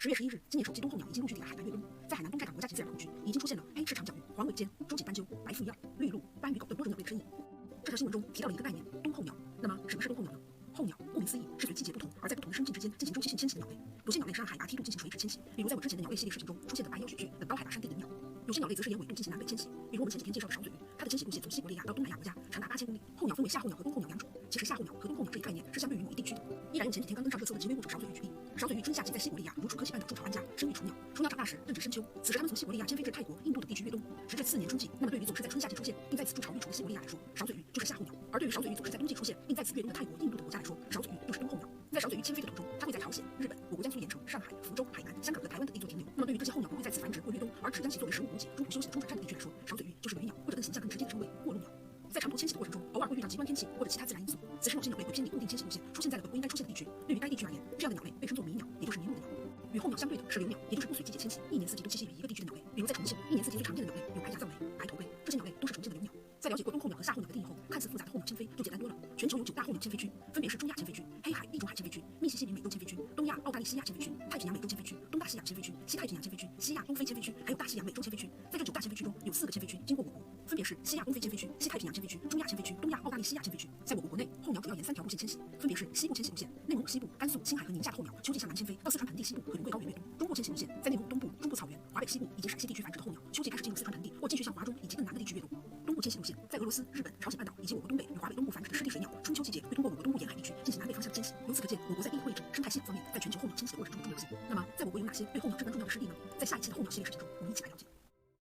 10月11日，今年首季冬候鸟已经陆续抵达海南越冬，在海南东寨港国家级自然保护区已经出现了黑翅长脚鱼、黄尾尖、洲锦斑鸠、白腹雁、绿鹭、斑鱼狗等多种鸟类的身影。这条新闻中提到了一个概念：冬候鸟。那么什么是冬候鸟呢？候鸟顾名思义是随季节不同而在不同的生境之间进行周期性迁徙的鸟类。有些鸟类是按海拔梯度进行垂直迁徙，比如在我之前的鸟类系列视频中出现的白腰雪雀等高海拔山地的鸟。有些鸟类则是沿纬度进行南北迁徙，比如我们前几天介绍的少嘴鱼，它的迁徙路线从西伯利亚到东南亚国家长达8000公里。候鸟分为夏候鸟和冬候鸟两种。其实夏候鸟和冬候鸟这一概念是相对于某一地区的。依然用前几天刚登上热搜的极危物种少嘴鱼举例，少嘴鱼春夏季在西伯利亚如楚科西半岛筑巢安家，生育雏鸟。雏鸟长大时正值深秋，此时它们从西伯利亚迁飞至泰国、印度等地区越冬。时至次年春季，那么对于总是在春夏季出现并在此筑巢育雏的西伯利亚来说，少嘴鱼就是夏候鸟；而对于少嘴鱼总是在冬季出现并在此越冬的泰国、印度等国家来说，少嘴鱼就是冬候鸟。在少嘴鱼迁飞的途中，它会在朝鲜、日本、我国江苏盐城、上海、福州、海南、香港和台湾等地做停留。那么对于这些候鸟不会在此繁殖或越冬，而只将其作为食物补给、中途休息的中转站的地区来说，少嘴鱼就是轮鸟，或者更形象更直接的称谓过路鸟。在长途迁徙的过程中，偶尔会遇到极端天气或者其他自然因素，此时某些鸟类会偏离固定迁徙路线，出现在了本不应该出现的地区。对于该地区而言，这样的鸟类被称作迷鸟，也就是迷路的鸟。与候鸟相对的是留鸟，也就是不随季节迁徙，一年四季都栖息于一个地区的鸟类。比如在重庆，一年四季最常见的鸟类有白牙藏羚、白头龟，这些鸟类都是重庆的留鸟。在了解过冬候鸟和夏候鸟的定义后，看似复杂的候鸟迁飞就简单多了。全球有9大候鸟迁飞区，分别是中亚迁飞区、黑海地中海迁飞区、密西西比美洲迁飞区、东亚澳大利西亚迁飞区、太平洋美洲迁飞区、东大西洋迁飞区、西太平洋迁飞区、西亚东非迁飞区，还有大西洋美洲迁飞区。在这9大迁飞区中，有4个迁飞区经过我国，分别是西亚东非迁飞区、西太平洋迁飞区、中亚迁飞区、东亚澳大利西亚迁飞区。在我国国内，候鸟主要沿3条路线迁徙，分别是西部迁徙路线，内蒙古西部、甘肃、青海和宁夏的候鸟秋季向南迁飞到四川盆地西部和云贵高原越冬；中部迁徙路线在内蒙古东部、中部草原、华北西部以及陕西地区繁殖的候鸟秋季开始进入四川盆地或继续向华中以及更南的地区越冬。东部迁徙路线在俄罗斯、日本、朝鲜半岛以及我国东北与华北东部